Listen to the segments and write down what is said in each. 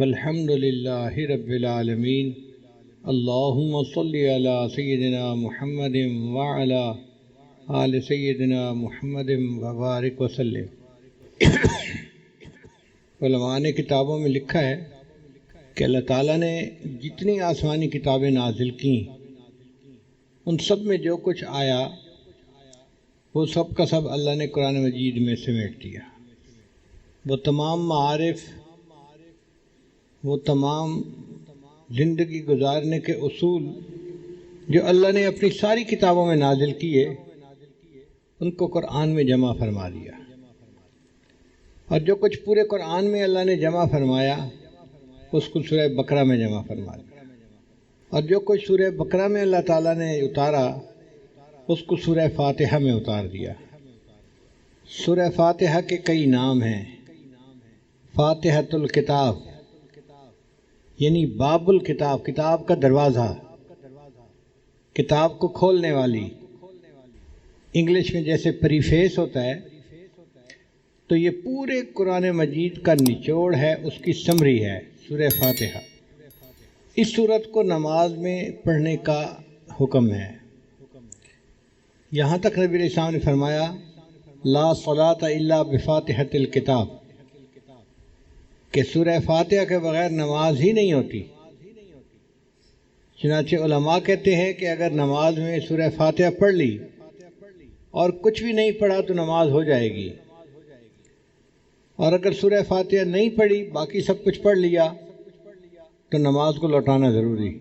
والحمد للہ رب العالمین اللہم صلی علی سیدنا محمد وعلی آل سیدنا محمد وبارک وسلم۔ علماء نے کتابوں میں لکھا ہے کہ اللہ تعالیٰ نے جتنی آسمانی کتابیں نازل کیں ان سب میں جو کچھ آیا وہ سب کا سب اللہ نے قرآن مجید میں سمیٹ دیا۔ وہ تمام معارف، وہ تمام زندگی گزارنے کے اصول جو اللہ نے اپنی ساری کتابوں میں نازل کیے ان کو قرآن میں جمع فرما دیا، اور جو کچھ پورے قرآن میں اللہ نے جمع فرمایا اس کو سورہ بقرہ میں جمع فرما دیا، اور جو کچھ سورہ بقرہ میں اللہ تعالیٰ نے اتارا اس کو سورہ فاتحہ میں اتار دیا۔ سورہ فاتحہ کے کئی نام ہیں۔ فاتحۃ الکتاب یعنی باب الکتاب، کتاب کا دروازہ، کتاب کو کھولنے والی۔ انگلش میں جیسے پریفیس ہوتا ہے تو یہ پورے قرآن مجید کا نچوڑ ہے، اس کی سمری ہے سورہ فاتحہ۔ اس سورت کو نماز میں پڑھنے کا حکم ہے۔ یہاں تک نبی علیہ السلام نے فرمایا لا صلاۃ الا بفاتحۃ الکتاب، کہ سورہ فاتحہ کے بغیر نماز ہی نہیں ہوتی۔ چنانچہ علماء کہتے ہیں کہ اگر نماز میں سورہ فاتحہ پڑھ لی اور کچھ بھی نہیں پڑھا تو نماز ہو جائے گی، اور اگر سورہ فاتحہ نہیں پڑھی باقی سب کچھ پڑھ لیا تو نماز کو لوٹانا ضروری۔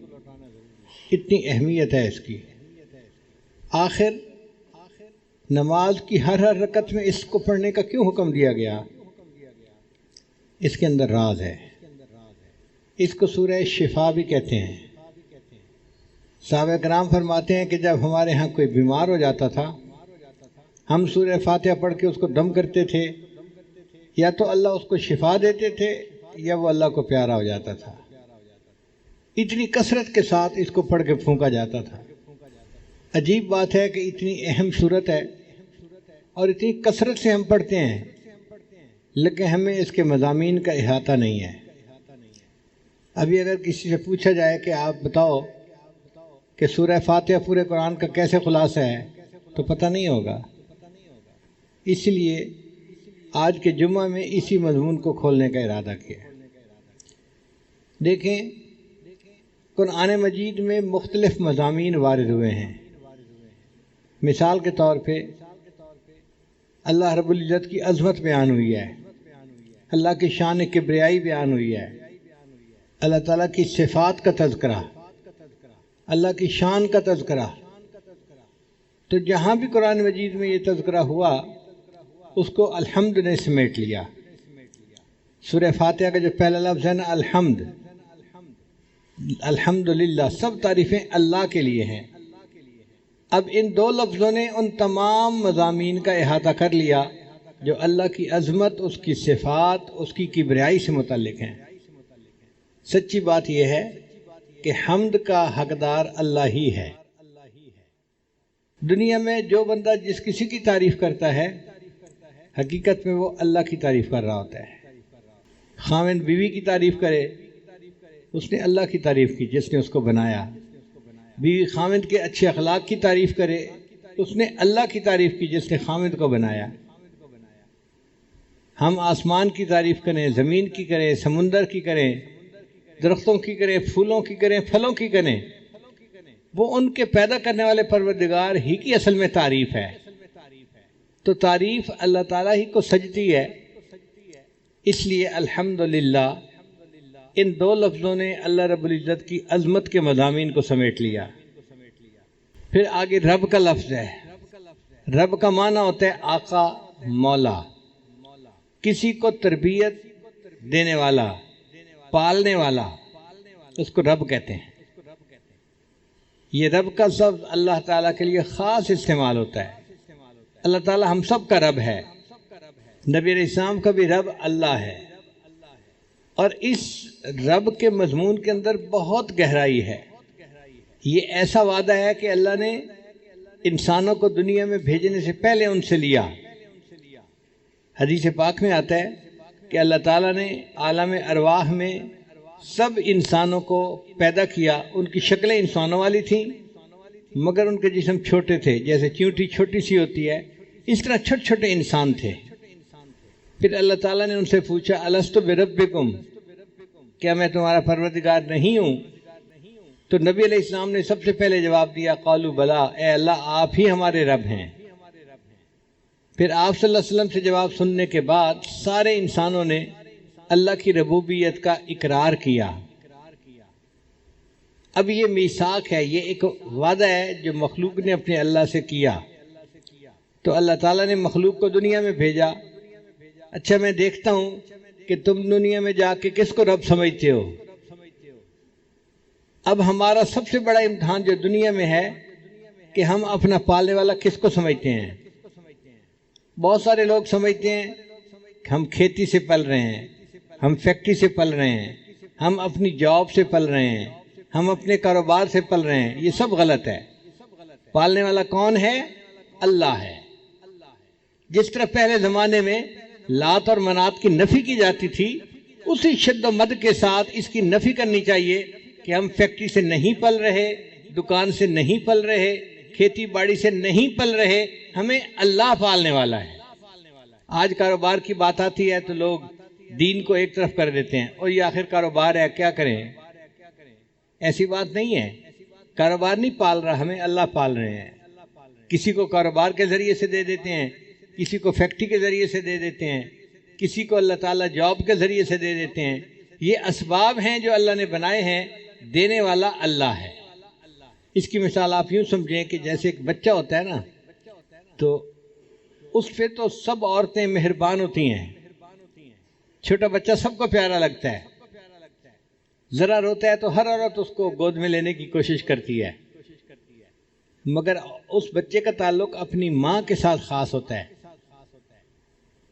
اتنی اہمیت ہے اس کی۔ آخر نماز کی ہر رکعت میں اس کو پڑھنے کا کیوں حکم دیا گیا؟ اس کے اندر راز ہے۔ اس کو سورہ شفا بھی کہتے ہیں۔ صحابہ کرام فرماتے ہیں کہ جب ہمارے ہاں کوئی بیمار ہو جاتا تھا ہم سورہ فاتحہ پڑھ کے اس کو دم کرتے تھے، یا تو اللہ اس کو شفا دیتے تھے یا وہ اللہ کو پیارا ہو جاتا تھا۔ اتنی کثرت کے ساتھ اس کو پڑھ کے پھونکا جاتا تھا۔ عجیب بات ہے کہ اتنی اہم صورت ہے اور اتنی کثرت سے ہم پڑھتے ہیں، لیکن ہمیں اس کے مضامین کا احاطہ نہیں ہے۔ ابھی اگر کسی سے پوچھا جائے کہ آپ بتاؤ کہ سورہ فاتحہ پورے قرآن کا کیسے خلاصہ ہے تو پتہ نہیں ہوگا۔ اس لیے آج کے جمعہ میں اسی مضمون کو کھولنے کا ارادہ کیا۔ دیکھیں، قرآن مجید میں مختلف مضامین وارد ہوئے ہیں۔ مثال کے طور پہ اللہ رب العزت کی عظمت بیان ہوئی ہے، اللہ کی شان کبریائی بیان ہوئی ہے، اللہ تعالیٰ کی صفات کا تذکرہ، اللہ کی شان کا تذکرہ۔ تو جہاں بھی قرآن مجید میں یہ تذکرہ ہوا اس کو الحمد نے سمیٹ لیا۔ سورہ فاتحہ کا جو پہلا لفظ ہے نا الحمد، الحمدللہ، سب تعریفیں اللہ کے لیے ہیں۔ اب ان دو لفظوں نے ان تمام مضامین کا احاطہ کر لیا جو اللہ کی عظمت، اس کی صفات، اس کی کبریائی سے متعلق ہیں۔ سچی بات یہ ہے کہ حمد کا حقدار اللہ ہی ہے۔ دنیا میں جو بندہ جس کسی کی تعریف کرتا ہے حقیقت میں وہ اللہ کی تعریف کر رہا ہوتا ہے۔ خاوند بیوی کی تعریف کرے، اس نے اللہ کی تعریف کی جس نے اس کو بنایا۔ بیوی خاوند کے اچھے اخلاق کی تعریف کرے، اس نے اللہ کی تعریف کی جس نے خاوند کو بنایا۔ ہم آسمان کی تعریف کریں، زمین کی کریں، سمندر کی کریں، درختوں کی کریں، پھولوں کی کریں، پھلوں کی کریں، وہ ان کے پیدا کرنے والے پروردگار ہی کی اصل میں تعریف ہے۔ تو تعریف اللہ تعالیٰ ہی کو سجتی ہے۔ اس لیے الحمدللہ ان دو لفظوں نے اللہ رب العزت کی عظمت کے مضامین کو سمیٹ لیا۔ پھر آگے رب کا لفظ ہے۔ رب کا معنی ہوتا ہے آقا، مولا، کسی کو تربیت دینے والا، پالنے والا، اس کو رب کہتے ہیں۔ یہ رب کا لفظ اللہ تعالیٰ کے لیے خاص استعمال ہوتا ہے۔ اللہ تعالیٰ ہم سب کا رب ہے۔ نبی علیہ السلام کا بھی رب اللہ ہے، اور اس رب کے مضمون کے اندر بہت گہرائی ہے۔ یہ ایسا وعدہ ہے کہ اللہ نے انسانوں کو دنیا میں بھیجنے سے پہلے ان سے لیا۔ حدیث پاک میں آتا ہے کہ اللہ تعالیٰ نے عالم ارواح میں سب انسانوں کو پیدا کیا، ان کی شکلیں انسانوں والی تھیں مگر ان کے جسم چھوٹے تھے، جیسے چیونٹی چھوٹی سی ہوتی ہے اس طرح چھوٹے چھوٹے انسان تھے۔ پھر اللہ تعالیٰ نے ان سے پوچھا الست بربکم، کیا میں تمہارا پروردگار نہیں ہوں؟ تو نبی علیہ السلام نے سب سے پہلے جواب دیا قالوا بلا، اے اللہ آپ ہی ہمارے رب ہیں۔ پھر آپ صلی اللہ علیہ وسلم سے جواب سننے کے بعد سارے انسانوں نے اللہ کی ربوبیت کا اقرار کیا۔ اب یہ میثاق ہے، یہ ایک وعدہ ہے جو مخلوق نے اپنے اللہ سے کیا۔ تو اللہ تعالیٰ نے مخلوق کو دنیا میں بھیجا، اچھا میں دیکھتا ہوں کہ تم دنیا میں جا کے کس کو رب سمجھتے ہو۔ اب ہمارا سب سے بڑا امتحان جو دنیا میں ہے کہ ہم اپنا پالنے والا کس کو سمجھتے ہیں۔ بہت سارے لوگ سمجھتے ہیں کہ ہم کھیتی سے پل رہے ہیں، ہم فیکٹری سے پل رہے ہیں، ہم اپنی جاب سے پل رہے ہیں، ہم اپنے کاروبار سے پل رہے ہیں۔ یہ سب غلط ہے۔ پالنے والا کون ہے؟ اللہ ہے۔ جس طرح پہلے زمانے میں لات اور منات کی نفی کی جاتی تھی، اسی شد و مد کے ساتھ اس کی نفی کرنی چاہیے کہ ہم فیکٹری سے نہیں پل رہے، دکان سے نہیں پل رہے، کھیتی باڑی سے نہیں پل رہے، ہمیں اللہ پالنے والا ہے۔ آج کاروبار کی بات آتی ہے تو لوگ دین کو ایک طرف کر دیتے ہیں، اور یہ آخر کاروبار ہے کیا کریں۔ ایسی بات نہیں ہے، کاروبار نہیں پال رہا، ہمیں اللہ پال رہے ہیں۔ کسی کو کاروبار کے ذریعے سے دے دیتے ہیں، کسی کو فیکٹری کے ذریعے سے دے دیتے ہیں، کسی کو اللہ تعالیٰ جاب کے ذریعے سے دے دیتے ہیں۔ یہ اسباب ہیں جو اللہ نے بنائے ہیں، دینے والا اللہ ہے۔ اس کی مثال آپ یوں سمجھیں کہ جیسے ایک بچہ ہوتا ہے نا، تو اس پہ تو سب عورتیں مہربان ہوتی ہیں، چھوٹا بچہ سب کو پیارا لگتا ہے، ذرا روتا ہے تو ہر عورت اس کو گود میں لینے کی کوشش کرتی ہے، مگر اس بچے کا تعلق اپنی ماں کے ساتھ خاص ہوتا ہے،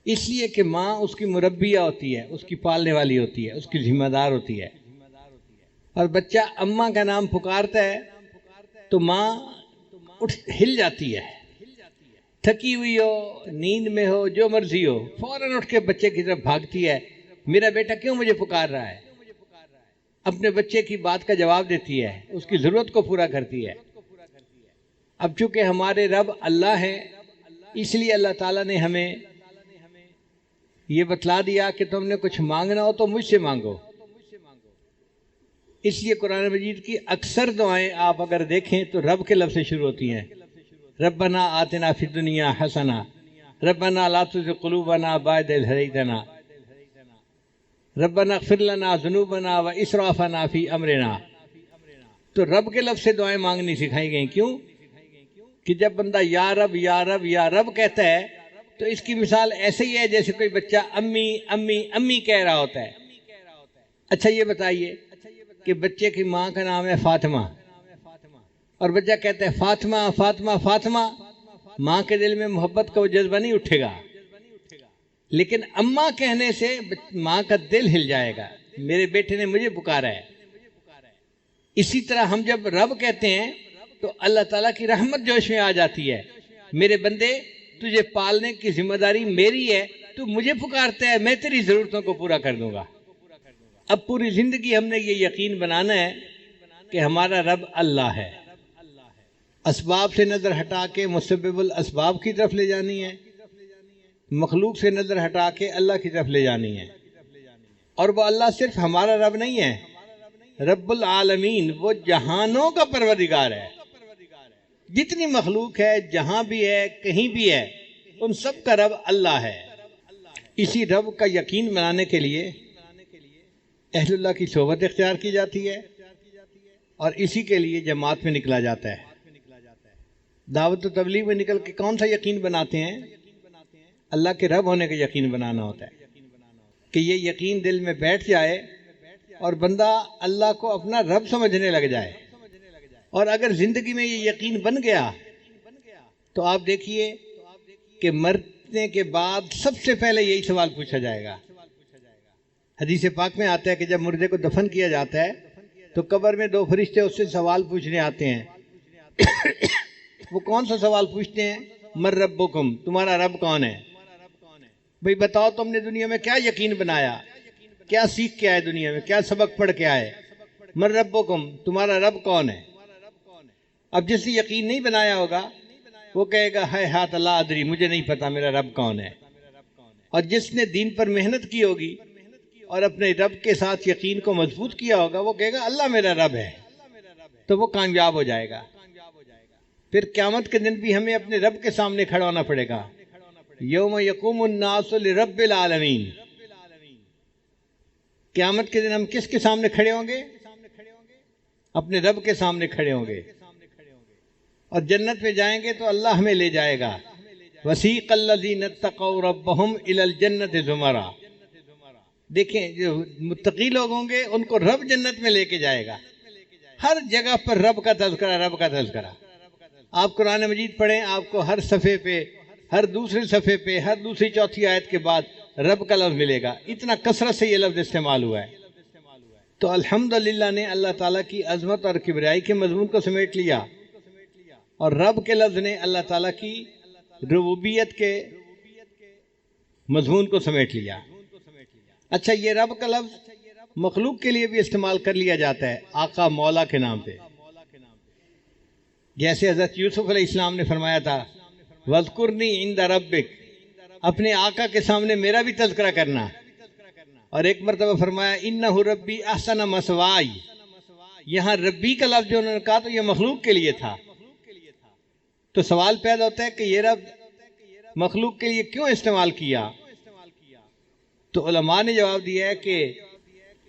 اس لیے کہ ماں اس کی مربیہ ہوتی ہے، اس کی پالنے والی ہوتی ہے، اس کی ذمہ دار ہوتی ہے۔ اور بچہ اماں کا نام پکارتا ہے تو ماں ہل جاتی ہے، تھکی ہوئی ہو، نیند میں ہو، جو مرضی ہو، فوراً اٹھ کے بچے کی طرف بھاگتی ہے، میرا بیٹا کیوں مجھے پکار رہا ہے، اپنے بچے کی بات کا جواب دیتی ہے، اس کی ضرورت کو پورا کرتی ہے۔ اب چونکہ ہمارے رب اللہ ہے، اس لیے اللہ تعالیٰ نے ہمیں یہ بتلا دیا کہ تم نے کچھ مانگنا ہو تو مجھ سے مانگو۔ اس لیے قرآن مجید کی اکثر دعائیں آپ اگر دیکھیں تو رب کے لفظ سے شروع ہوتی ہیں۔ ربنا آتنا فی الدنیا حسنہ، ربنا لا تزغ قلوبنا بعد اذ ہدیتنا، ربنا اغفر لنا ذنوبنا واسرافنا فی امرنا۔ تو رب کے لفظ سے دعائیں مانگنی سکھائی گئیں۔ کیوں؟ کہ جب بندہ یا رب یا رب یا رب کہتا ہے تو اس کی مثال ایسے ہی ہے جیسے کوئی بچہ امی امی امی کہہ رہا ہوتا ہے۔ اچھا یہ بتائیے کہ بچے کی ماں کا نام ہے فاطمہ، اور بچہ کہتا ہے فاطمہ فاطمہ فاطمہ، ماں کے دل میں محبت کا وہ جذبہ نہیں اٹھے گا، لیکن اماں کہنے سے ماں کا دل ہل جائے گا، میرے بیٹے نے مجھے پکارا ہے۔ اسی طرح ہم جب رب کہتے ہیں تو اللہ تعالیٰ کی رحمت جوش میں آ جاتی ہے، میرے بندے تجھے پالنے کی ذمہ داری میری ہے، تو مجھے پکارتا ہے، میں تیری ضرورتوں کو پورا کر دوں گا۔ اب پوری زندگی ہم نے یہ یقین بنانا ہے کہ ہمارا رب اللہ ہے، اسباب سے نظر ہٹا کے مسبب الاسباب کی طرف لے جانی ہے، مخلوق سے نظر ہٹا کے اللہ کی طرف لے جانی ہے۔ اور وہ اللہ صرف ہمارا رب نہیں ہے، رب العالمین، وہ جہانوں کا پروردگار ہے۔ جتنی مخلوق ہے، جہاں بھی ہے، کہیں بھی ہے، ان سب کا رب اللہ ہے۔ اسی رب کا یقین بنانے کے لیے اہل اللہ کی صحبت اختیار کی جاتی ہے، اور اسی کے لیے جماعت میں نکلا جاتا ہے۔ دعوت و تبلیغ میں نکل کے کون سا یقین بناتے ہیں؟ اللہ کے رب ہونے کا یقین بنانا ہوتا ہے، کہ یہ یقین دل میں بیٹھ جائے اور بندہ اللہ کو اپنا رب سمجھنے لگ جائے۔ اور اگر زندگی میں یہ یقین بن گیا تو آپ دیکھیے کہ مرنے کے بعد سب سے پہلے یہی سوال پوچھا جائے گا۔ حدیث پاک میں آتا ہے کہ جب مردے کو دفن کیا جاتا ہے تو قبر میں دو فرشتے اس سے سوال پوچھنے آتے ہیں۔ وہ کون سا سوال پوچھتے ہیں؟ من ربکم، تمہارا رب کون ہے؟ بھئی بتاؤ تم نے دنیا میں کیا یقین بنایا؟ کیا سیکھ کے آئے دنیا میں، کیا سبق پڑھ کے آئے؟ من ربکم، تمہارا رب کون ہے؟ اب جس نے یقین نہیں بنایا ہوگا وہ کہے گا ہے ہاتھ اللہ ادری، مجھے نہیں پتا میرا رب کون ہے۔ اور جس نے دین پر محنت کی ہوگی اور اپنے رب کے ساتھ یقین کو مضبوط کیا ہوگا وہ کہے گا اللہ میرا رب ہے، تو وہ کامیاب ہو جائے گا۔ پھر قیامت کے دن بھی ہمیں اپنے رب کے سامنے کھڑا ہونا پڑے گا۔ یوم یقوم الناس لرب العالمین، قیامت کے دن ہم کس کے سامنے کھڑے ہوں گے؟ اپنے رب کے سامنے کھڑے ہوں گے، اور جنت میں جائیں گے تو اللہ ہمیں لے جائے گا۔ وسیق الذین اتقوا ربهم الی الجنۃ زمرا، دیکھیں جو متقی لوگ ہوں گے ان کو رب جنت میں لے کے جائے گا۔ ہر جگہ پر رب کا تذکرہ، رب کا تذکرہ۔ آپ قرآن مجید پڑھیں، آپ کو ہر صفحے پہ، ہر دوسرے صفحے پہ، ہر دوسری چوتھی آیت کے بعد رب کا لفظ ملے گا۔ اتنا کثرت سے یہ لفظ استعمال ہوا ہے۔ تو الحمدللہ نے اللہ تعالیٰ کی عظمت اور کبریائی کے مضمون کو سمیٹ لیا، اور رب کے لفظ نے اللہ تعالیٰ کی ربوبیت کے مضمون کو سمیٹ لیا۔ اچھا، یہ رب کا لفظ مخلوق کے لیے بھی استعمال کر لیا جاتا ہے، آقا مولا کے نام پہ۔ جیسے حضرت یوسف علیہ السلام نے فرمایا تھا وَاذْكُرْنِي عِنْدَ رَبِّكَ، اپنے آقا کے سامنے میرا بھی تذکرہ کرنا۔ اور ایک مرتبہ فرمایا اِنَّهُ رَبِّي أَحْسَنَ مَثْوَايَ، یہاں ربی کا لفظ جو انہوں نے کہا تو یہ مخلوق کے لیے تھا۔ تو سوال پیدا ہوتا ہے کہ یہ رب مخلوق کے لیے کیوں استعمال کیا؟ تو علماء نے جواب دیا ہے کہ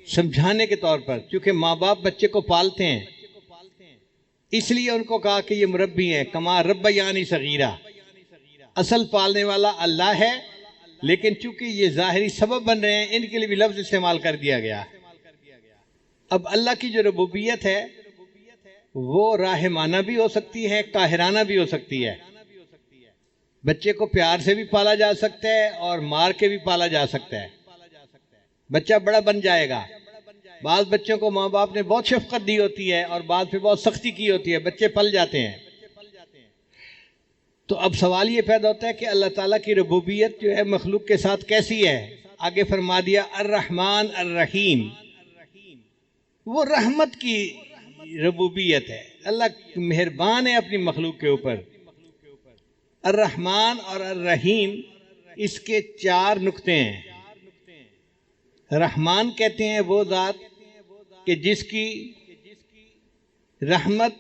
سمجھانے کے طور پر، چونکہ ماں باپ بچے کو پالتے ہیں اس لیے ان کو کہا کہ یہ مربی ہیں، کما ربیانی صغیرہ، اصل پالنے والا اللہ ہے، لیکن چونکہ یہ ظاہری سبب بن رہے ہیں ان کے لیے بھی لفظ استعمال کر دیا گیا۔ اب اللہ کی جو ربوبیت ہے وہ راحمانہ بھی ہو سکتی ہے، قاہرانہ بھی ہو سکتی ہے۔ بچے کو پیار سے بھی پالا جا سکتا ہے اور مار کے بھی پالا جا سکتا ہے۔ بچہ بڑا بن جائے گا، بعض بچوں کو ماں باپ نے بہت شفقت دی ہوتی ہے اور بعض پہ بہت سختی کی ہوتی ہے، بچے پل جاتے ہیں۔ تو اب سوال یہ پیدا ہوتا ہے کہ اللہ تعالیٰ کی ربوبیت جو ہے مخلوق کے ساتھ کیسی ہے؟ آگے فرما دیا الرحمن الرحیم، وہ رحمت کی ربوبیت ہے، اللہ مہربان ہے اپنی مخلوق کے اوپر۔ الرحمن اور الرحیم اس کے 4 نقطے ہیں۔ رحمان کہتے ہیں وہ ذات کہ جس کی رحمت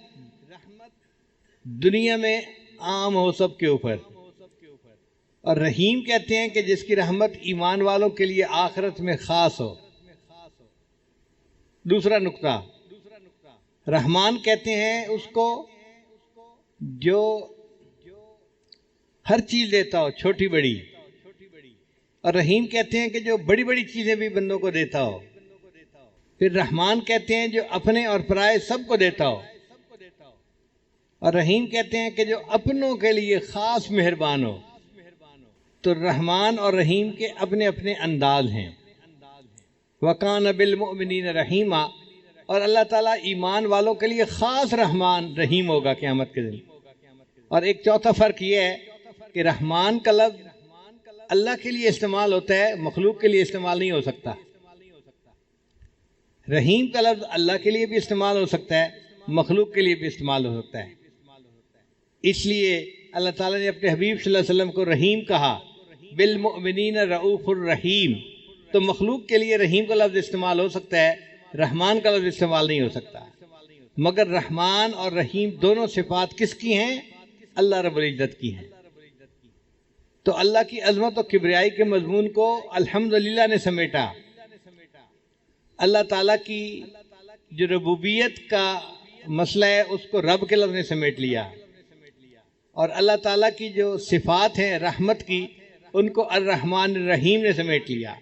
دنیا میں عام ہو سب کے اوپر، اور رحیم کہتے ہیں کہ جس کی رحمت ایمان والوں کے لیے آخرت میں خاص ہو۔ دوسرا نقطہ، رحمان کہتے ہیں اس کو جو ہر چیز دیتا ہو، چھوٹی بڑی، اور رحیم کہتے ہیں کہ جو بڑی بڑی چیزیں بھی بندوں کو دیتا ہو۔ پھر رحمان کہتے ہیں جو اپنے اور پرائے سب کو دیتا ہو، اور رحیم کہتے ہیں کہ جو اپنوں کے لیے خاص مہربان ہو۔ تو رحمان اور رحیم کے اپنے اپنے انداز ہیں۔ وَقَانَ بِالْمُؤْمِنِينَ رَحِيمًا، اور اللہ تعالیٰ ایمان والوں کے لیے خاص رحمان رحیم ہوگا قیامت کے دن۔ اور ایک چوتھا فرق یہ ہے کہ رحمان کا لفظ اللہ کے لیے استعمال ہوتا ہے، مخلوق کے لیے استعمال نہیں ہو سکتا۔ رحیم کا لفظ اللہ کے لیے بھی استعمال ہو سکتا ہے، مخلوق کے لیے بھی استعمال ہو سکتا ہے۔ اس لیے اللہ تعالیٰ نے اپنے حبیب صلی اللہ علیہ وسلم کو رحیم کہا، بالمؤمنین رؤوف الرحیم۔ تو مخلوق کے لیے رحیم کا لفظ استعمال ہو سکتا ہے، رحمان کا لفظ استعمال نہیں ہو سکتا۔ مگر رحمان اور رحیم دونوں صفات کس کی ہیں؟ اللہ رب العزت کی ہیں۔ تو اللہ کی عظمت و کبریائی کے مضمون کو الحمدللہ نے سمیٹا۔ اللہ تعالیٰ کی جو ربوبیت کا مسئلہ ہے اس کو رب کے لفظ نے سمیٹ لیا، اور اللہ تعالیٰ کی جو صفات ہیں رحمت کی ان کو الرحمن الرحیم نے سمیٹ لیا۔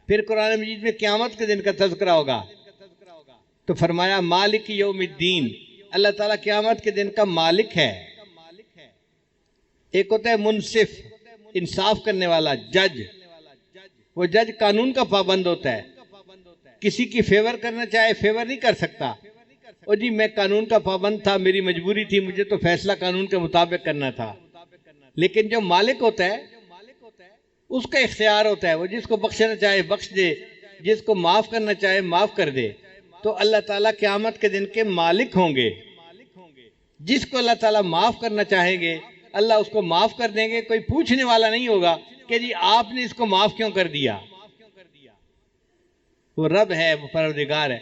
پھر قرآن مجید میں قیامت کے دن کا تذکرہ ہوگا تو فرمایا مالک یوم الدین، اللہ تعالیٰ قیامت کے دن کا مالک ہے۔ ایک ہوتا ہے منصف، انصاف کرنے والا جج، وہ جج قانون کا پابند ہوتا ہے، کسی کی فیور کرنا چاہے فیور نہیں کر سکتا۔ اور جی میں قانون کا پابند تھا، میری مجبوری تھی، مجھے تو فیصلہ قانون کے مطابق کرنا تھا۔ لیکن جو مالک ہوتا ہے اس کا اختیار ہوتا ہے، وہ جس کو بخشنا چاہے بخش دے، جس کو معاف کرنا چاہے معاف کر دے، تو اللہ تعالیٰ قیامت کے دن کے مالک ہوں گے۔ جس کو اللہ تعالیٰ معاف کرنا چاہیں گے اللہ اس کو معاف کر دیں گے، کوئی پوچھنے والا نہیں ہوگا کہ جی آپ نے اس کو معاف کیوں کر دیا۔ وہ رب ہے، وہ پروردگار ہے،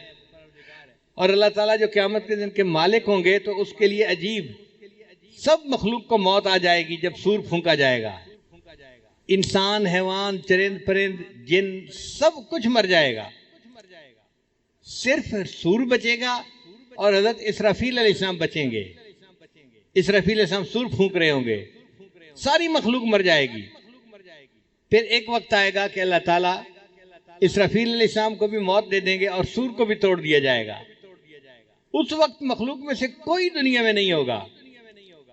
اور اللہ تعالیٰ جو قیامت کے دن کے مالک ہوں گے تو اس کے لیے عجیب، سب مخلوق کو موت آ جائے گی جب سور پھونکا جائے گا، انسان، حیوان، چرند پرند، جن، سب کچھ مر جائے گا، صرف سور بچے گا اور حضرت اسرافیل علیہ السلام بچیں گے۔ اسرافیل علیہ السلام سور پھونک رہے ہوں گے، ساری مخلوق مر جائے گی۔ پھر ایک وقت آئے گا کہ اللہ تعالیٰ اسرافیل علیہ السلام کو بھی موت دے دیں گے اور سور کو بھی توڑ دیا جائے گا۔ اس وقت مخلوق میں سے کوئی دنیا میں نہیں ہوگا۔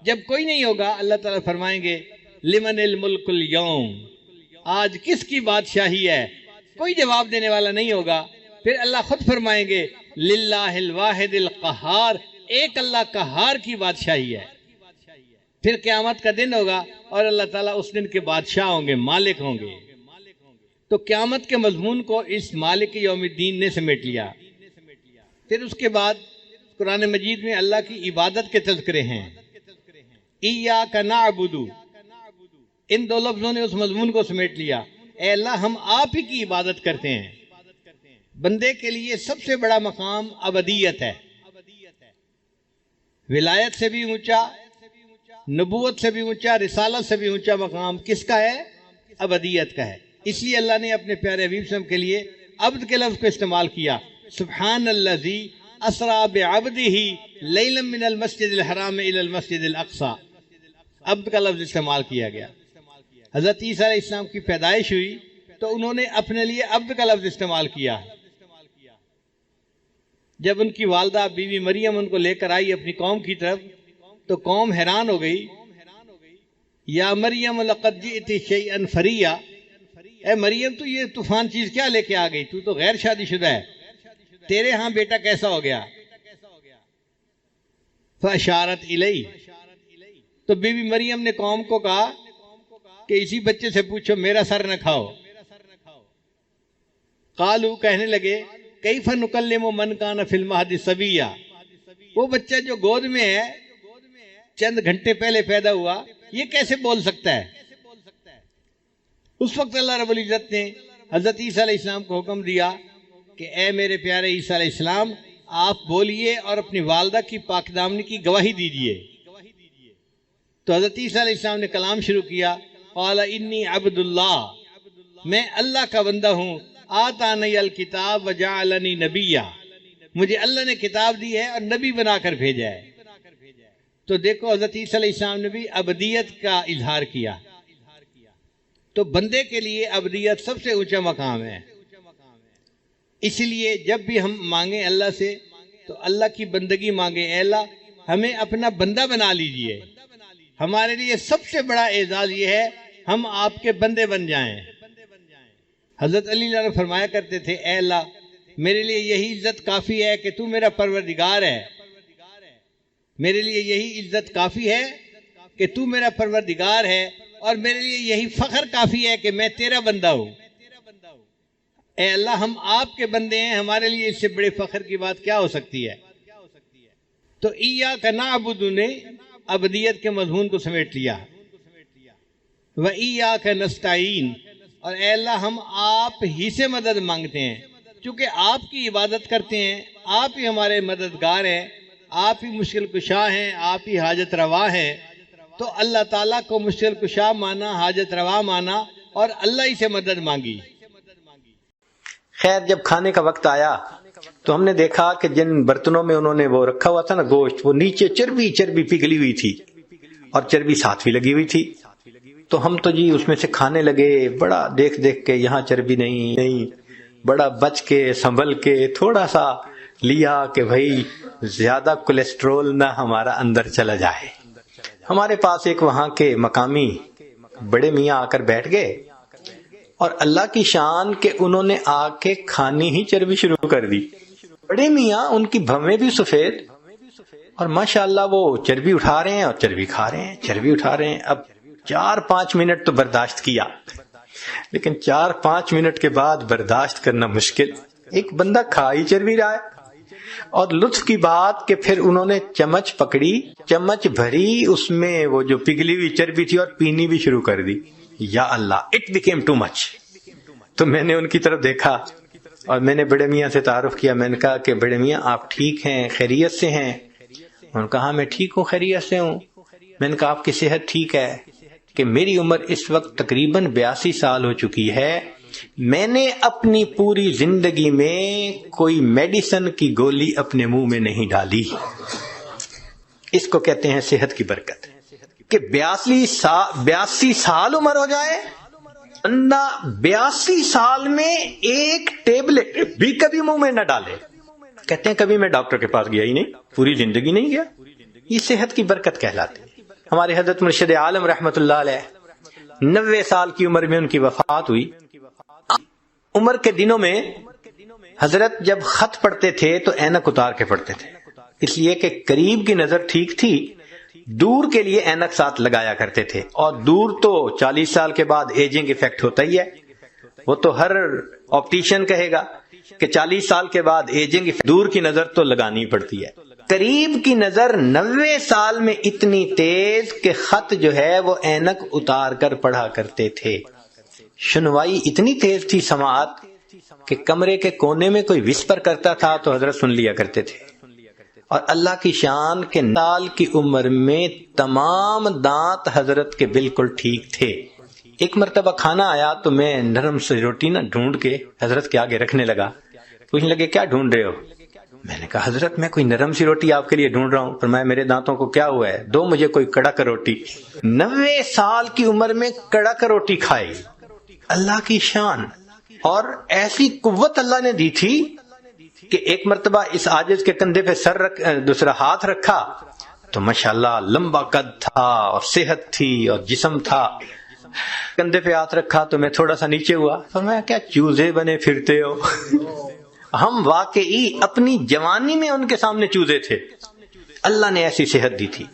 جب کوئی نہیں ہوگا اللہ تعالیٰ فرمائیں گے لمن الملک اليوم، آج کس کی بادشاہی ہے؟ کوئی جواب دینے والا نہیں ہوگا۔ پھر اللہ خود فرمائیں گے للہ الواحد القہار، ایک اللہ قہار کی بادشاہی ہے۔ پھر قیامت کا دن ہوگا اور اللہ تعالیٰ اس دن کے بادشاہ ہوں گے، مالک ہوں گے۔ تو قیامت کے مضمون کو اس مالک یوم الدین نے سمیٹ لیا۔ پھر اس کے بعد قرآن مجید میں اللہ کی عبادت کے تذکرے ہیں، ایاک نعبد، ان دو لفظوں نے اس مضمون کو سمیٹ لیا۔ اے اللہ ہم آپ ہی کی عبادت کرتے ہیں۔ بندے کے لیے سب سے بڑا مقام عبدیت ہے، ولایت سے بھی اونچا، نبوت سے بھی اونچا، رسالت سے بھی اونچا مقام کس کا ہے؟ عبدیت کا ہے۔ اس لیے اللہ نے اپنے پیارے حبیب صلی اللہ علیہ وسلم کے لیے عبد کے لفظ کو استعمال کیا، سبحان الذی اسریٰ بعبدہ لیلا من المسجد الحرام الی المسجد الاقصی، عبد کا لفظ استعمال کیا گیا۔ حضرت عیسیٰ علیہ السلام کی پیدائش ہوئی تو انہوں نے اپنے لیے عبد کا لفظ استعمال کیا۔ جب ان کی والدہ بیوی مریم ان کو لے کر آئی اپنی قوم کی طرف تو قوم حیران ہو گئی، یا مریم لقد جئت شیئا فریا، اے مریم تو یہ طوفان چیز کیا لے کے آ گئی، تو غیر شادی شدہ ہے، تیرے ہاں بیٹا کیسا ہو گیا؟ فاشارت الیہ، تو بی بی مریم نے قوم کو کہا کہ اسی بچے سے پوچھو، میرا سر نہ کھاؤ۔ قالو، کہنے لگے کیف نکلم من کان فی المہد صبیا، وہ بچہ جو گود میں ہے چند گھنٹے پہلے پیدا ہوا یہ کیسے بول سکتا ہے؟ اس وقت اللہ رب العزت نے حضرت عیسیٰ علیہ السلام کو حکم دیا کہ اے میرے پیارے عیسیٰ علیہ السلام آپ بولیے اور اپنی والدہ کی پاک دامنی کی گواہی دیجئے۔ تو حضرت عیسیٰ علیہ السلام نے کلام شروع کیا، قال انی عبد اللہ، میں اللہ کا بندہ ہوں، آتانی الکتاب وجعلنی نبیا، مجھے اللہ نے کتاب دی ہے اور نبی بنا کر بھیجا ہے۔ تو دیکھو حضرت عیسیٰ علیہ السلام نے بھی عبدیت کا اظہار کیا۔ تو بندے کے لیے عبدیت سب سے اونچا مقام ہے، اسی لیے جب بھی ہم مانگیں اللہ سے تو اللہ کی بندگی مانگیں، اے اللہ ہمیں اپنا بندہ بنا لیجئے۔ ہمارے لیے سب سے بڑا اعزاز یہ ہے ہم آپ کے بندے بن جائیں۔ حضرت علی نے فرمایا کرتے تھے اے اللہ میرے لیے یہی عزت کافی ہے کہ تو میرا پروردگار ہے، میرے لیے یہی عزت کافی ہے کہ تو میرا پروردگار ہے، اور میرے لیے یہی فخر کافی ہے کہ میں تیرا بندہ ہوں۔ اے اللہ ہم آپ کے بندے ہیں، ہمارے لیے اس سے بڑے فخر کی بات کیا ہو سکتی ہے؟ تو ایاک نعبد نے عبدیت کے مضمون کو سمیٹ لیا، و ایاک نستعین، اور اے اللہ ہم آپ ہی سے مدد مانگتے ہیں، چونکہ آپ کی عبادت کرتے ہیں، آپ ہی ہمارے مددگار ہیں، آپ ہی مشکل کشا ہیں، آپ ہی حاجت روا ہیں۔ تو اللہ تعالیٰ کو مشکل کشا مانا، حاجت روا مانا اور اللہ ہی سے مدد مانگی۔ خیر جب کھانے کا وقت آیا تو ہم نے دیکھا کہ جن برتنوں میں انہوں نے وہ رکھا ہوا تھا نا گوشت، وہ نیچے چربی پگھلی ہوئی تھی اور چربی ساتھ بھی لگی ہوئی تھی۔ تو ہم تو جی اس میں سے کھانے لگے، بڑا دیکھ کے یہاں چربی نہیں، بڑا بچ کے سنبھل کے تھوڑا سا لیا کہ بھائی زیادہ کولیسٹرول نہ ہمارا اندر چلا جائے۔ ہمارے پاس ایک وہاں کے مقامی بڑے میاں آ کر بیٹھ گئے، اور اللہ کی شان کہ انہوں نے آ کے کھانی ہی چربی شروع کر دی۔ بڑے میاں ان کی بھویں بھی سفید، اور ماشاءاللہ وہ چربی اٹھا رہے ہیں اور چربی کھا رہے ہیں، چربی اٹھا رہے ہیں۔ اب 4-5 منٹ تو برداشت کیا، لیکن 4-5 منٹ کے بعد برداشت کرنا مشکل. ایک بندہ کھا ہی چربی رہا ہے. اور لطف کی بات کہ پھر انہوں نے چمچ پکڑی, چمچ بھری, اس میں وہ جو پگھلی ہوئی چربی تھی اور پینی بھی شروع کر دی. یا اللہ, اٹ بیکیم ٹو مچ. تو میں نے ان کی طرف دیکھا اور میں نے بڑے میاں سے تعارف کیا. میں نے کہا کہ بڑے میاں آپ ٹھیک ہیں, خیریت سے ہیں؟ انہوں نے کہا میں ٹھیک ہوں, خیریت سے ہوں. میں نے کہا آپ کی صحت ٹھیک ہے؟ کہ میری عمر اس وقت تقریباً 82 سال ہو چکی ہے. میں نے اپنی پوری زندگی میں کوئی میڈیسن کی گولی اپنے منہ میں نہیں ڈالی. اس کو کہتے ہیں صحت کی برکت. کہ 82 سال عمر ہو جائے, بندہ 82 سال میں ایک ٹیبلٹ بھی کبھی منہ میں نہ ڈالے. کہتے ہیں کبھی میں ڈاکٹر کے پاس گیا ہی نہیں, پوری زندگی نہیں گیا. یہ صحت کی برکت کہلاتی ہے. ہمارے حضرت مرشد عالم رحمت اللہ علیہ 90 سال کی عمر میں ان کی وفات ہوئی. عمر کے دنوں میں حضرت جب خط پڑھتے تھے تو اینک اتار کے پڑھتے تھے, اس لیے کہ قریب کی نظر ٹھیک تھی, دور کے لیے اینک ساتھ لگایا کرتے تھے. اور دور تو 40 سال کے بعد ایجنگ ایفیکٹ ہوتا ہی ہے. وہ تو ہر آپٹیشین کہے گا کہ 40 سال کے بعد ایجنگ ایفیکٹ, دور کی نظر تو لگانی پڑتی ہے. قریب کی نظر 90 سال میں اتنی تیز کہ خط جو ہے وہ اینک اتار کر پڑھا کرتے تھے. سنوائی اتنی تیز تھی, سماعت, کہ کمرے کے کونے میں کوئی وسپر کرتا تھا تو حضرت سن لیا کرتے تھے. اور اللہ کی شان کے سال کی عمر میں تمام دانت حضرت کے بالکل ٹھیک تھے. ایک مرتبہ کھانا آیا تو میں نرم سی روٹی نہ ڈھونڈ کے حضرت کے آگے رکھنے لگا. پوچھنے لگے کیا ڈھونڈ رہے ہو؟ میں نے کہا حضرت میں کوئی نرم سی روٹی آپ کے لیے ڈھونڈ رہا ہوں. فرمایا میرے دانتوں کو کیا ہوا ہے, دو مجھے کوئی کڑک روٹی. 90 سال کی عمر میں کڑک روٹی کھائی. اللہ کی شان. اور ایسی قوت اللہ نے دی تھی کہ ایک مرتبہ اس عاجز کے کندھے پہ سر دوسرا ہاتھ رکھا تو ماشاءاللہ لمبا قد تھا اور صحت تھی اور جسم تھا. کندھے پہ ہاتھ رکھا تو میں تھوڑا سا نیچے ہوا. فرمایا کیا چوزے بنے پھرتے ہو؟ ہم واقعی اپنی جوانی میں ان کے سامنے چوزے تھے. اللہ نے ایسی صحت دی تھی.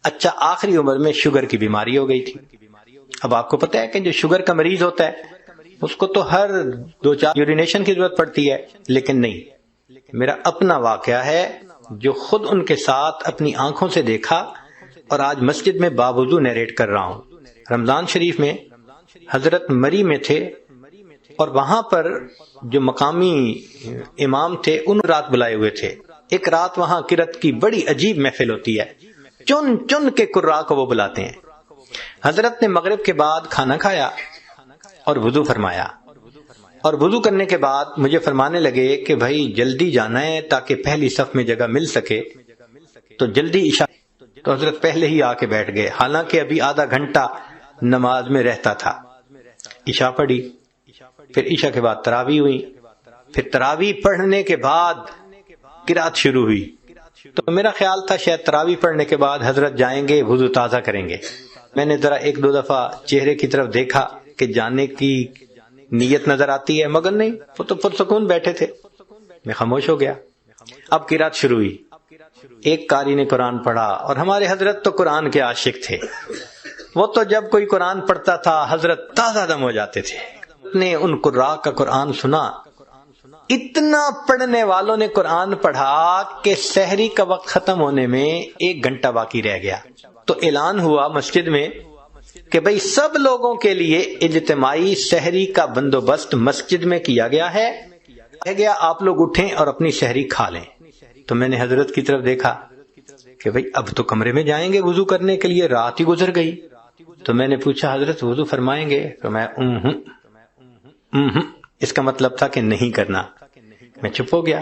اچھا, آخری عمر میں شوگر کی بیماری ہو گئی تھی. اب آپ کو پتہ ہے کہ جو شوگر کا مریض ہوتا ہے اس کو تو ہر 2-4 یورینیشن کی ضرورت پڑتی ہے, لیکن نہیں. میرا اپنا واقعہ ہے جو خود ان کے ساتھ اپنی آنکھوں سے دیکھا اور آج مسجد میں باوضو نیریٹ کر رہا ہوں. رمضان شریف میں حضرت مری میں تھے اور وہاں پر جو مقامی امام تھے ان رات بلائے ہوئے تھے. ایک رات وہاں قرات کی بڑی عجیب محفل ہوتی ہے, چن چن کے قراء کو وہ بلاتے ہیں. حضرت نے مغرب کے بعد کھانا کھایا اور وضو فرمایا, اور وضو کرنے کے بعد مجھے فرمانے لگے کہ بھائی جلدی جانا ہے تاکہ پہلی صف میں جگہ مل سکے, تو جلدی عشاء. تو حضرت پہلے ہی آ کے بیٹھ گئے, حالانکہ ابھی آدھا گھنٹہ نماز میں رہتا تھا. عشاء پڑھی, پھر عشاء کے بعد تراویح ہوئی, پھر تراویح پڑھنے کے بعد قرات شروع ہوئی. تو میرا خیال تھا شاید تراویح پڑھنے کے بعد حضرت جائیں گے وضو تازہ کریں گے. میں نے ذرا 1-2 دفعہ چہرے کی طرف دیکھا کہ جانے کی نیت نظر آتی ہے, مگر نہیں, وہ تو پرسکون بیٹھے تھے. میں خاموش ہو گیا. اب قرات شروع ہوئی. ایک قاری نے قرآن پڑھا, اور ہمارے حضرت تو قرآن کے عاشق تھے. وہ تو جب کوئی قرآن پڑھتا تھا حضرت تازہ دم ہو جاتے تھے. نے ان قراء کا قرآن سنا, اتنا پڑھنے والوں نے قرآن پڑھا کہ سحری کا وقت ختم ہونے میں 1 گھنٹہ باقی رہ گیا. تو اعلان ہوا مسجد میں کہ بھئی سب لوگوں کے لیے اجتماعی سحری کا بندوبست مسجد میں کیا گیا ہے, آپ لوگ اٹھیں اور اپنی سحری کھا لیں. تو میں نے حضرت کی طرف دیکھا کہ بھئی اب تو کمرے میں جائیں گے وضو کرنے کے لیے, رات ہی گزر گئی. تو میں نے پوچھا حضرت وضو فرمائیں گے؟ تو میں اس کا مطلب تھا کہ نہیں کرنا. میں چپ ہو گیا.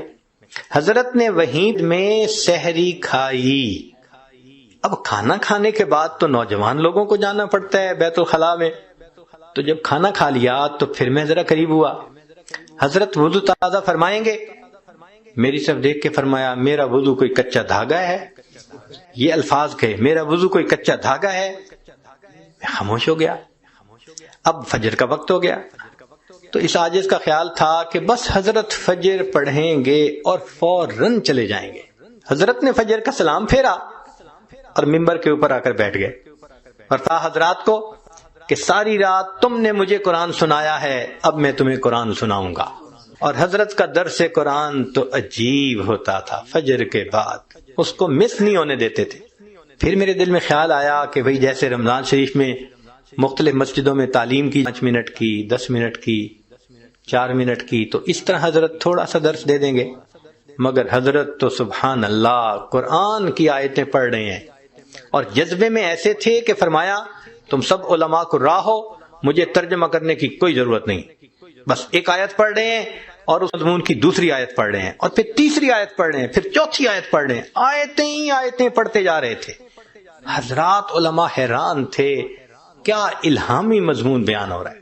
حضرت نے وہیں میں سحری کھائی. اب کھانا کھانے کے بعد تو نوجوان لوگوں کو جانا پڑتا ہے بیت الخلاء میں. تو جب کھانا کھا لیا تو پھر میں ذرا قریب ہوا. حضرت وضو تازہ فرمائیں گے؟ میری طرف دیکھ کے فرمایا میرا وضو کوئی کچا دھاگا ہے. یہ الفاظ کہے, میرا وضو کوئی کچا دھاگا ہے. میں خاموش ہو گیا. اب فجر کا وقت ہو گیا. تو اس عاجز کا خیال تھا کہ بس حضرت فجر پڑھیں گے اور فوراً چلے جائیں گے. حضرت نے فجر کا سلام پھیرا اور ممبر کے اوپر آ کر بیٹھ گئے, اور حضرات کو کہ ساری رات تم نے مجھے قرآن سنایا ہے، اب میں تمہیں قرآن سناؤں گا۔ اور حضرت کا درس قرآن تو عجیب ہوتا تھا، فجر کے بعد اس کو مس نہیں ہونے دیتے تھے۔ پھر میرے دل میں خیال آیا کہ بھئی جیسے رمضان شریف میں مختلف مسجدوں میں تعلیم کی 5 منٹ کی، 10 منٹ کی، 4 منٹ کی، تو اس طرح حضرت تھوڑا سا درس دے دیں گے۔ مگر حضرت تو سبحان اللہ قرآن کی آیتیں پڑھ رہے ہیں، اور جذبے میں ایسے تھے کہ فرمایا تم سب علماء کو راہو، مجھے ترجمہ کرنے کی کوئی ضرورت نہیں، بس ایک آیت پڑھ رہے ہیں اور اس مضمون کی دوسری آیت پڑھ رہے ہیں، اور پھر تیسری آیت پڑھ رہے ہیں، پھر چوتھی آیت پڑھ رہے ہیں، آیتیں ہی آیتیں پڑھتے جا رہے تھے۔ حضرات علماء حیران تھے، کیا الہامی مضمون بیان ہو رہا ہے۔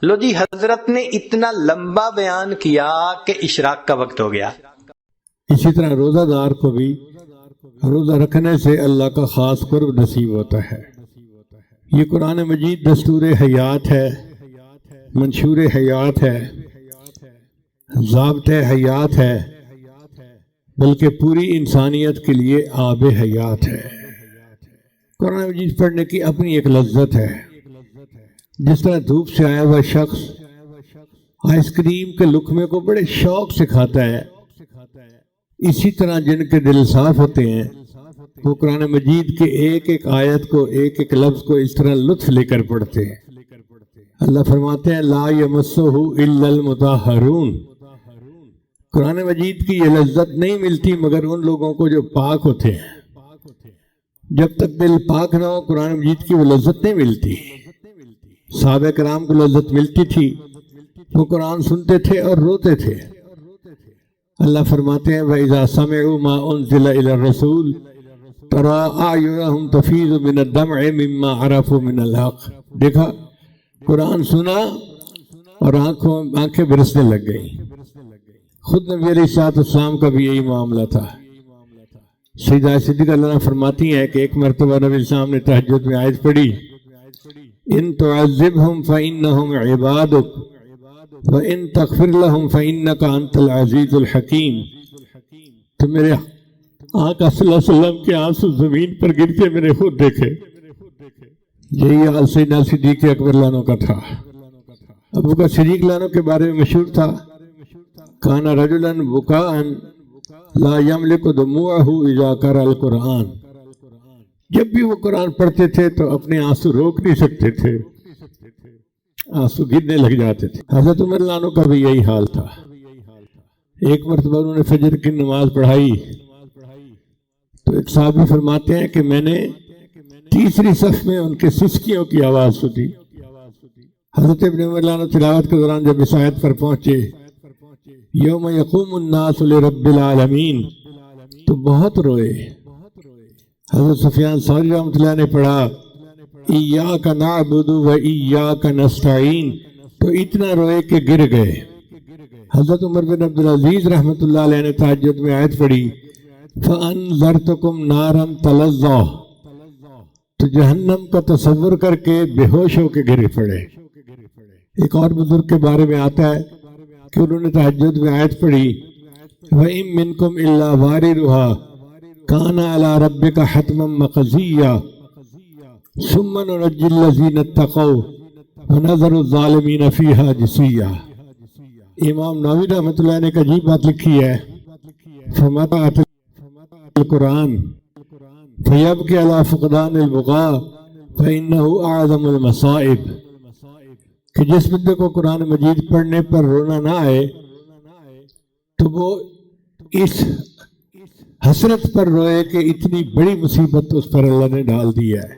لو جی، حضرت نے اتنا لمبا بیان کیا کہ اشراق کا وقت ہو گیا۔ اسی طرح روزہ دار کو بھی روزہ رکھنے سے اللہ کا خاص قرب نصیب ہوتا ہے۔ یہ قرآن مجید دستور حیات ہے، منشور حیات ہے، ضابط حیات ہے، بلکہ پوری انسانیت کے لیے آب حیات ہے۔ قرآن مجید پڑھنے کی اپنی ایک لذت ہے۔ جس طرح دھوپ سے آیا ہوا شخص آئس کریم کے لقمے کو بڑے شوق سے کھاتا ہے، اسی طرح جن کے دل صاف ہوتے ہیں وہ قرآن مجید کے ایک ایک آیت کو، ایک ایک لفظ کو اس طرح لطف لے کر پڑھتے ہیں۔ اللہ فرماتے ہیں لا یمسہ الا المطہرون، قرآن مجید کی یہ لذت نہیں ملتی مگر ان لوگوں کو جو پاک ہوتے ہیں۔ جب تک دل پاک نہ ہو قرآن مجید کی وہ لذت نہیں ملتی۔ صحابہ کرام کو لذت ملتی تھی، وہ قرآن سنتے تھے اور روتے تھے۔ اللہ فرماتے ہیں وَإِذَا سَمِعُوا مَا أُنزِلَ إِلَى الرَّسُولِ تَرَىٰ أَعْيُنَهُمْ تَفِيضُ مِنَ الدَّمْعِ مِمَّا عَرَفُوا مِنَ الْحَقِّ، دیکھا قرآن سنا اور آنکھیں برسنے لگ گئی۔ خود نبی علیہ السلام کا بھی یہی معاملہ تھا۔ سیدہ صدیقہ اللہ فرماتی ہیں کہ ایک مرتبہ نبی السلام نے تہجد میں آیت پڑھی ان تعذبہم فإنہم عبادک وَإِن تَغْفِرْ لَهُمْ فَإِنَّكَ أَنْتَ الْعَزِيزُ الْحَكِيمُ۔ تو میرے آقا صلی اللہ علیہ وسلم کے آنسو زمین پر گرتے میں نے خود دیکھے۔ یہی حال سیدنا صدیق اکبر لانو کا تھا۔ ابو کا صدیق لانو کے بارے میں مشہور تھا کان رجلا بکاء لا یملک دموعہ اذا قرأ القرآن، جب بھی وہ قرآن پڑھتے تھے تو اپنے آنسو روک نہیں سکتے تھے، آنسو گرنے لگ جاتے تھے۔ حضرت عمر لانو کا بھی یہی حال تھا۔ ایک مرتبہ انہوں نے فجر کی نماز پڑھائی تو ایک صحابی فرماتے ہیں کہ میں نے تیسری صف میں ان کے سسکیوں کی آواز سنی۔ حضرت ابن عمر لانو تلاوت کے دوران جب اس آیت پر پہنچے یوم یقوم الناس لرب العالمین تو بہت روئے۔ حضرت سفیان ثوری رحمۃ اللہ نے پڑھا ایاک نعبد و ایاک نستعین، تو اتنا روئے کہ گر گئے۔ حضرت عمر بن عبدالعزیز رحمۃ اللہ علیہ نے تہجد میں آیت پڑھی فَأَنذَرْتُكُمْ نَارًا تَلَظَّىٰ، تو جہنم کا تصور کر کے بے ہوش ہو کے گرے پڑے۔ ایک اور بزرگ کے بارے میں آتا ہے کہ انہوں نے تہجد میں آیت پڑھی وَإِن مِّنكُمْ إِلَّا وَارِدُهَا كَانَ عَلَىٰ رَبِّكَ حَتْمًا مَّقْضِيًّا ثُمَّ نُنَجِّي الَّذِينَ اتَّقَوْا وَنَذَرُ الظَّالِمِينَ فِيهَا جِثِيًّا۔ امام نووی رحمۃ اللہ نے ایک عجیب بات لکھی ہے فرماتا القرآن فَيَبْكِي عَلَىٰ فُقْدَانِ الْبُقَاءِ فَإِنَّهُ أَعْظَمُ الْمَصَائِبِ، کہ جس بندے کو قرآن مجید پڑھنے پر رونا نہ آئے تو وہ اس حسرت پر روئے کہ اتنی بڑی مصیبت اس پر اللہ نے ڈال دی ہے۔